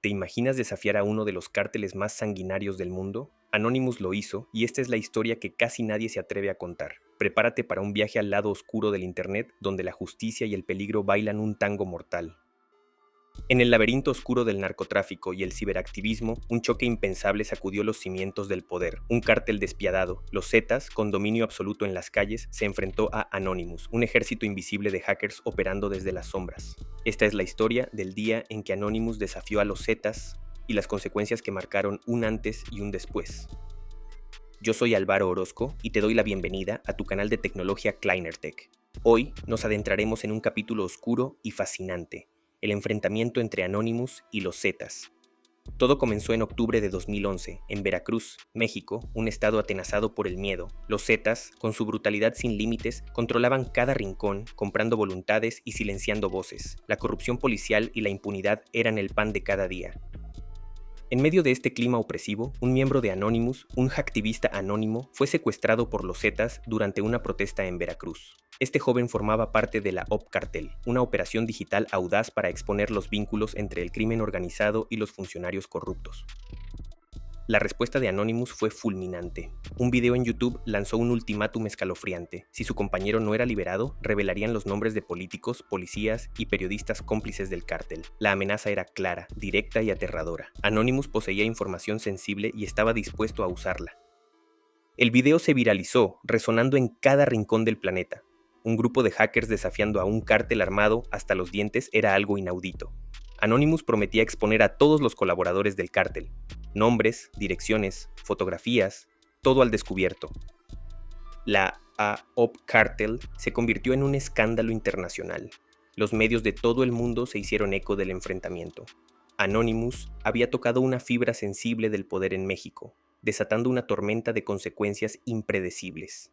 ¿Te imaginas desafiar a uno de los cárteles más sanguinarios del mundo? Anonymous lo hizo, y esta es la historia que casi nadie se atreve a contar. Prepárate para un viaje al lado oscuro del Internet, donde la justicia y el peligro bailan un tango mortal. En el laberinto oscuro del narcotráfico y el ciberactivismo, un choque impensable sacudió los cimientos del poder. Un cártel despiadado, los Zetas, con dominio absoluto en las calles, se enfrentó a Anonymous, un ejército invisible de hackers operando desde las sombras. Esta es la historia del día en que Anonymous desafió a los Zetas y las consecuencias que marcaron un antes y un después. Yo soy Álvaro Orozco y te doy la bienvenida a tu canal de tecnología Kleinertech. Hoy nos adentraremos en un capítulo oscuro y fascinante, el enfrentamiento entre Anonymous y los Zetas. Todo comenzó en octubre de 2011, en Veracruz, México, un estado atenazado por el miedo. Los Zetas, con su brutalidad sin límites, controlaban cada rincón, comprando voluntades y silenciando voces. La corrupción policial y la impunidad eran el pan de cada día. En medio de este clima opresivo, un miembro de Anonymous, un hacktivista anónimo, fue secuestrado por los Zetas durante una protesta en Veracruz. Este joven formaba parte de la OP Cartel, una operación digital audaz para exponer los vínculos entre el crimen organizado y los funcionarios corruptos. La respuesta de Anonymous fue fulminante. Un video en YouTube lanzó un ultimátum escalofriante. Si su compañero no era liberado, revelarían los nombres de políticos, policías y periodistas cómplices del cártel. La amenaza era clara, directa y aterradora. Anonymous poseía información sensible y estaba dispuesto a usarla. El video se viralizó, resonando en cada rincón del planeta. Un grupo de hackers desafiando a un cártel armado hasta los dientes era algo inaudito. Anonymous prometía exponer a todos los colaboradores del cártel. Nombres, direcciones, fotografías, todo al descubierto. La AOP Cartel se convirtió en un escándalo internacional. Los medios de todo el mundo se hicieron eco del enfrentamiento. Anonymous había tocado una fibra sensible del poder en México, desatando una tormenta de consecuencias impredecibles.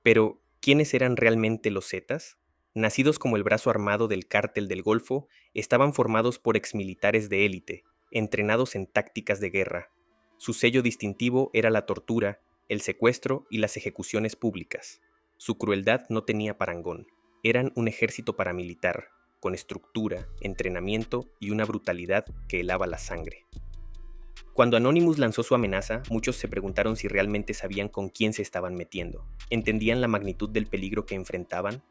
Pero, ¿quiénes eran realmente los Zetas? Nacidos como el brazo armado del Cártel del Golfo, estaban formados por exmilitares de élite, entrenados en tácticas de guerra. Su sello distintivo era la tortura, el secuestro y las ejecuciones públicas. Su crueldad no tenía parangón. Eran un ejército paramilitar, con estructura, entrenamiento y una brutalidad que helaba la sangre. Cuando Anonymous lanzó su amenaza, muchos se preguntaron si realmente sabían con quién se estaban metiendo. ¿Entendían la magnitud del peligro que enfrentaban?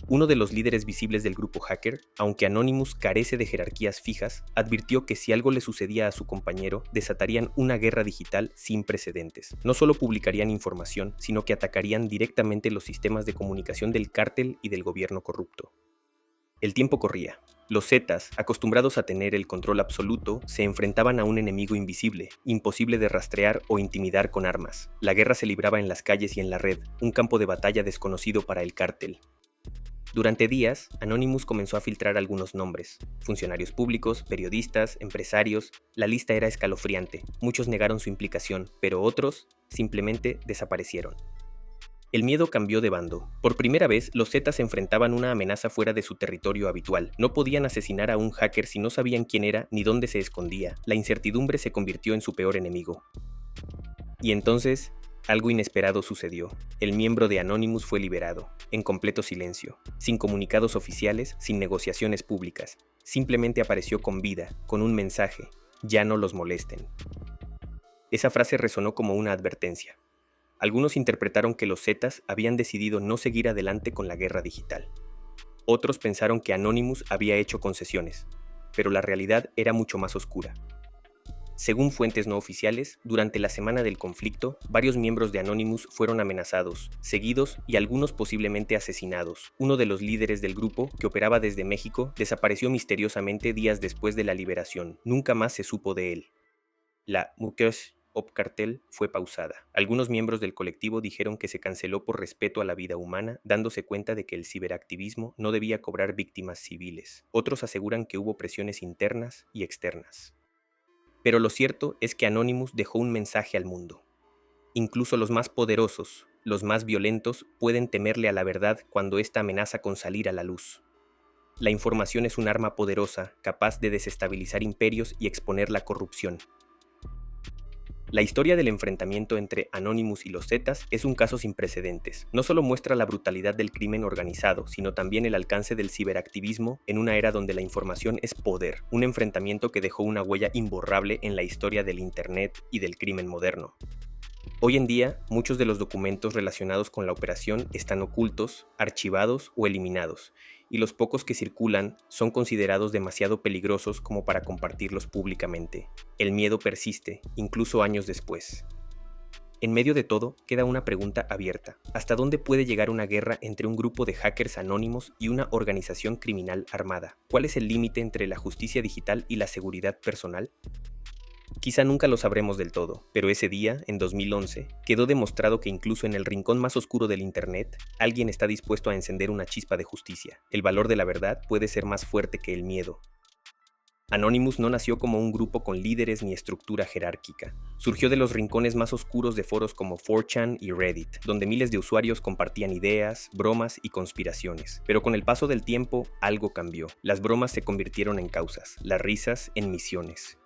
Uno de los líderes visibles del grupo hacker, aunque Anonymous carece de jerarquías fijas, advirtió que si algo le sucedía a su compañero, desatarían una guerra digital sin precedentes. No solo publicarían información, sino que atacarían directamente los sistemas de comunicación del cártel y del gobierno corrupto. El tiempo corría. Los Zetas, acostumbrados a tener el control absoluto, se enfrentaban a un enemigo invisible, imposible de rastrear o intimidar con armas. La guerra se libraba en las calles y en la red, un campo de batalla desconocido para el cártel. Durante días, Anonymous comenzó a filtrar algunos nombres. Funcionarios públicos, periodistas, empresarios. La lista era escalofriante. Muchos negaron su implicación, pero otros simplemente desaparecieron. El miedo cambió de bando. Por primera vez, los Zetas enfrentaban una amenaza fuera de su territorio habitual. No podían asesinar a un hacker si no sabían quién era ni dónde se escondía. La incertidumbre se convirtió en su peor enemigo. Y entonces, algo inesperado sucedió. El miembro de Anonymous fue liberado, en completo silencio, sin comunicados oficiales, sin negociaciones públicas. Simplemente apareció con vida, con un mensaje: ya no los molesten. Esa frase resonó como una advertencia. Algunos interpretaron que los Zetas habían decidido no seguir adelante con la guerra digital. Otros pensaron que Anonymous había hecho concesiones, pero la realidad era mucho más oscura. Según fuentes no oficiales, durante la semana del conflicto, varios miembros de Anonymous fueron amenazados, seguidos y algunos posiblemente asesinados. Uno de los líderes del grupo, que operaba desde México, desapareció misteriosamente días después de la liberación. Nunca más se supo de él. La Mukesh OP Cartel fue pausada. Algunos miembros del colectivo dijeron que se canceló por respeto a la vida humana, dándose cuenta de que el ciberactivismo no debía cobrar víctimas civiles. Otros aseguran que hubo presiones internas y externas. Pero lo cierto es que Anonymous dejó un mensaje al mundo. Incluso los más poderosos, los más violentos, pueden temerle a la verdad cuando ésta amenaza con salir a la luz. La información es un arma poderosa, capaz de desestabilizar imperios y exponer la corrupción. La historia del enfrentamiento entre Anonymous y los Zetas es un caso sin precedentes. No solo muestra la brutalidad del crimen organizado, sino también el alcance del ciberactivismo en una era donde la información es poder, un enfrentamiento que dejó una huella imborrable en la historia del Internet y del crimen moderno. Hoy en día, muchos de los documentos relacionados con la operación están ocultos, archivados o eliminados, y los pocos que circulan son considerados demasiado peligrosos como para compartirlos públicamente. El miedo persiste, incluso años después. En medio de todo, queda una pregunta abierta. ¿Hasta dónde puede llegar una guerra entre un grupo de hackers anónimos y una organización criminal armada? ¿Cuál es el límite entre la justicia digital y la seguridad personal? Quizá nunca lo sabremos del todo, pero ese día, en 2011, quedó demostrado que incluso en el rincón más oscuro del Internet, alguien está dispuesto a encender una chispa de justicia. El valor de la verdad puede ser más fuerte que el miedo. Anonymous no nació como un grupo con líderes ni estructura jerárquica. Surgió de los rincones más oscuros de foros como 4chan y Reddit, donde miles de usuarios compartían ideas, bromas y conspiraciones. Pero con el paso del tiempo, algo cambió. Las bromas se convirtieron en causas, las risas en misiones.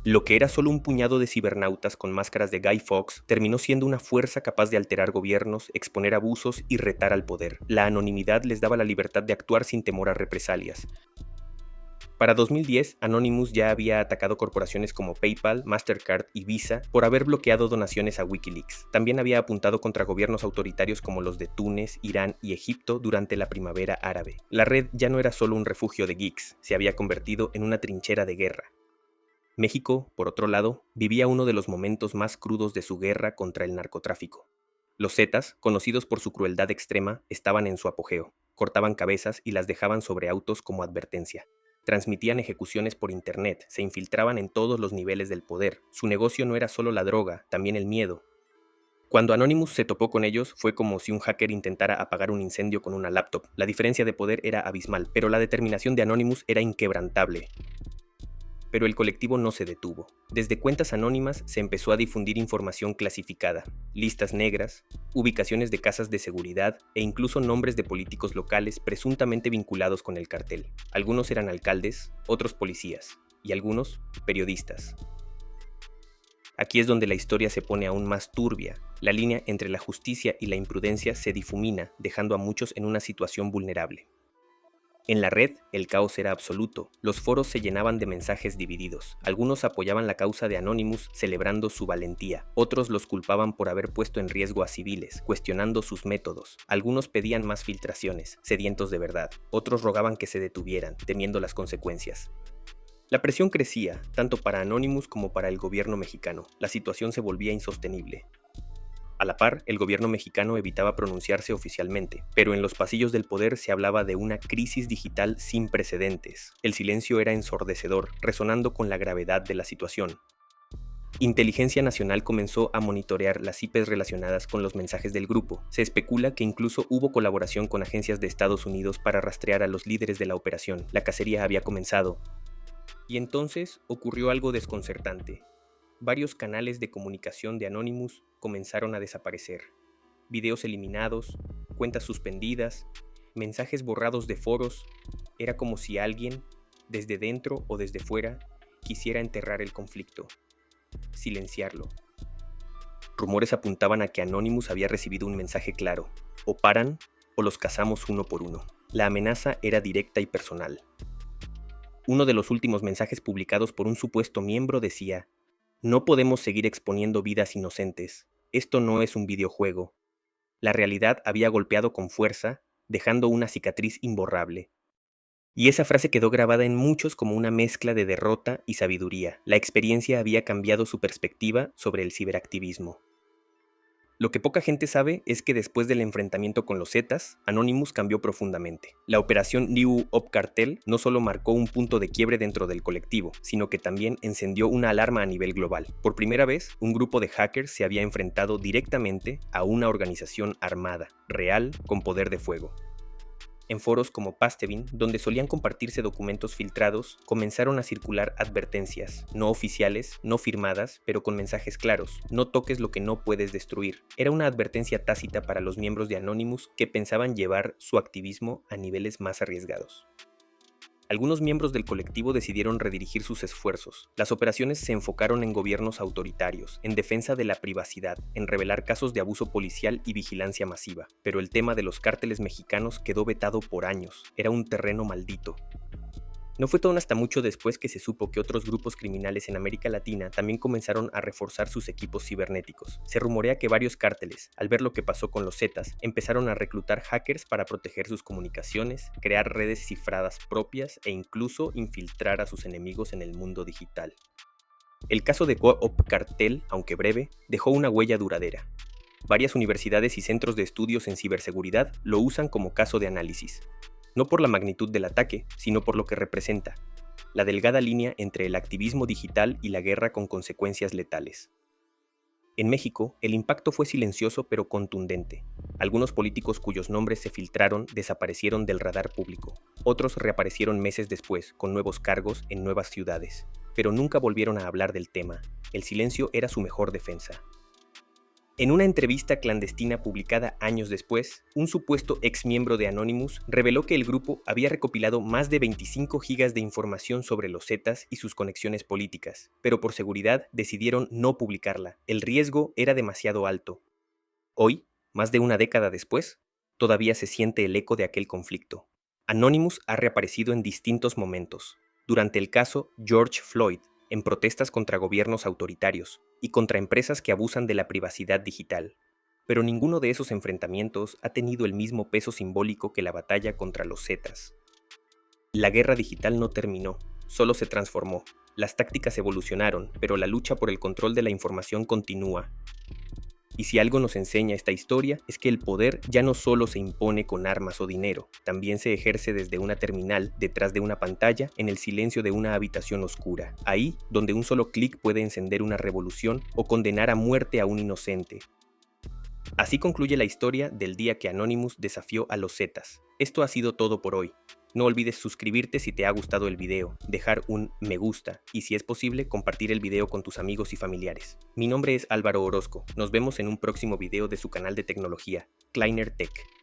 Lo que era solo un puñado de cibernautas con máscaras de Guy Fawkes terminó siendo una fuerza capaz de alterar gobiernos, exponer abusos y retar al poder. La anonimidad les daba la libertad de actuar sin temor a represalias. Para 2010, Anonymous ya había atacado corporaciones como PayPal, Mastercard y Visa por haber bloqueado donaciones a Wikileaks. También había apuntado contra gobiernos autoritarios como los de Túnez, Irán y Egipto durante la primavera árabe. La red ya no era solo un refugio de geeks, se había convertido en una trinchera de guerra. México, por otro lado, vivía uno de los momentos más crudos de su guerra contra el narcotráfico. Los Zetas, conocidos por su crueldad extrema, estaban en su apogeo. Cortaban cabezas y las dejaban sobre autos como advertencia. Transmitían ejecuciones por internet, se infiltraban en todos los niveles del poder. Su negocio no era solo la droga, también el miedo. Cuando Anonymous se topó con ellos, fue como si un hacker intentara apagar un incendio con una laptop. La diferencia de poder era abismal, pero la determinación de Anonymous era inquebrantable. Pero el colectivo no se detuvo. Desde cuentas anónimas se empezó a difundir información clasificada, listas negras, ubicaciones de casas de seguridad e incluso nombres de políticos locales presuntamente vinculados con el cartel. Algunos eran alcaldes, otros policías y algunos periodistas. Aquí es donde la historia se pone aún más turbia. La línea entre la justicia y la imprudencia se difumina, dejando a muchos en una situación vulnerable. En la red, el caos era absoluto. Los foros se llenaban de mensajes divididos. Algunos apoyaban la causa de Anonymous celebrando su valentía. Otros los culpaban por haber puesto en riesgo a civiles, cuestionando sus métodos. Algunos pedían más filtraciones, sedientos de verdad. Otros rogaban que se detuvieran, temiendo las consecuencias. La presión crecía, tanto para Anonymous como para el gobierno mexicano. La situación se volvía insostenible. A la par, el gobierno mexicano evitaba pronunciarse oficialmente, pero en los pasillos del poder se hablaba de una crisis digital sin precedentes. El silencio era ensordecedor, resonando con la gravedad de la situación. Inteligencia Nacional comenzó a monitorear las IPs relacionadas con los mensajes del grupo. Se especula que incluso hubo colaboración con agencias de Estados Unidos para rastrear a los líderes de la operación. La cacería había comenzado. Y entonces ocurrió algo desconcertante. Varios canales de comunicación de Anonymous comenzaron a desaparecer. Videos eliminados, cuentas suspendidas, mensajes borrados de foros. Era como si alguien, desde dentro o desde fuera, quisiera enterrar el conflicto, silenciarlo. Rumores apuntaban a que Anonymous había recibido un mensaje claro: o paran o los cazamos uno por uno. La amenaza era directa y personal. Uno de los últimos mensajes publicados por un supuesto miembro decía: no podemos seguir exponiendo vidas inocentes. Esto no es un videojuego. La realidad había golpeado con fuerza, dejando una cicatriz imborrable. Y esa frase quedó grabada en muchos como una mezcla de derrota y sabiduría. La experiencia había cambiado su perspectiva sobre el ciberactivismo. Lo que poca gente sabe es que después del enfrentamiento con los Zetas, Anonymous cambió profundamente. La operación New Op Cartel no solo marcó un punto de quiebre dentro del colectivo, sino que también encendió una alarma a nivel global. Por primera vez, un grupo de hackers se había enfrentado directamente a una organización armada, real, con poder de fuego. En foros como Pastebin, donde solían compartirse documentos filtrados, comenzaron a circular advertencias, no oficiales, no firmadas, pero con mensajes claros: no toques lo que no puedes destruir. Era una advertencia tácita para los miembros de Anonymous que pensaban llevar su activismo a niveles más arriesgados. Algunos miembros del colectivo decidieron redirigir sus esfuerzos. Las operaciones se enfocaron en gobiernos autoritarios, en defensa de la privacidad, en revelar casos de abuso policial y vigilancia masiva. Pero el tema de los cárteles mexicanos quedó vetado por años. Era un terreno maldito. No fue todo hasta mucho después que se supo que otros grupos criminales en América Latina también comenzaron a reforzar sus equipos cibernéticos. Se rumorea que varios cárteles, al ver lo que pasó con los Zetas, empezaron a reclutar hackers para proteger sus comunicaciones, crear redes cifradas propias e incluso infiltrar a sus enemigos en el mundo digital. El caso de Coop Cartel, aunque breve, dejó una huella duradera. Varias universidades y centros de estudios en ciberseguridad lo usan como caso de análisis. No por la magnitud del ataque, sino por lo que representa, la delgada línea entre el activismo digital y la guerra con consecuencias letales. En México, el impacto fue silencioso pero contundente. Algunos políticos cuyos nombres se filtraron desaparecieron del radar público. Otros reaparecieron meses después, con nuevos cargos en nuevas ciudades. Pero nunca volvieron a hablar del tema. El silencio era su mejor defensa. En una entrevista clandestina publicada años después, un supuesto ex miembro de Anonymous reveló que el grupo había recopilado más de 25 gigas de información sobre los Zetas y sus conexiones políticas, pero por seguridad decidieron no publicarla. El riesgo era demasiado alto. Hoy, más de una década después, todavía se siente el eco de aquel conflicto. Anonymous ha reaparecido en distintos momentos. Durante el caso George Floyd, en protestas contra gobiernos autoritarios y contra empresas que abusan de la privacidad digital. Pero ninguno de esos enfrentamientos ha tenido el mismo peso simbólico que la batalla contra los Zetas. La guerra digital no terminó, solo se transformó. Las tácticas evolucionaron, pero la lucha por el control de la información continúa. Y si algo nos enseña esta historia es que el poder ya no solo se impone con armas o dinero, también se ejerce desde una terminal, detrás de una pantalla, en el silencio de una habitación oscura, ahí donde un solo clic puede encender una revolución o condenar a muerte a un inocente. Así concluye la historia del día que Anonymous desafió a los Zetas. Esto ha sido todo por hoy. No olvides suscribirte si te ha gustado el video, dejar un me gusta y si es posible compartir el video con tus amigos y familiares. Mi nombre es Álvaro Orozco, nos vemos en un próximo video de su canal de tecnología, Kleiner Tech.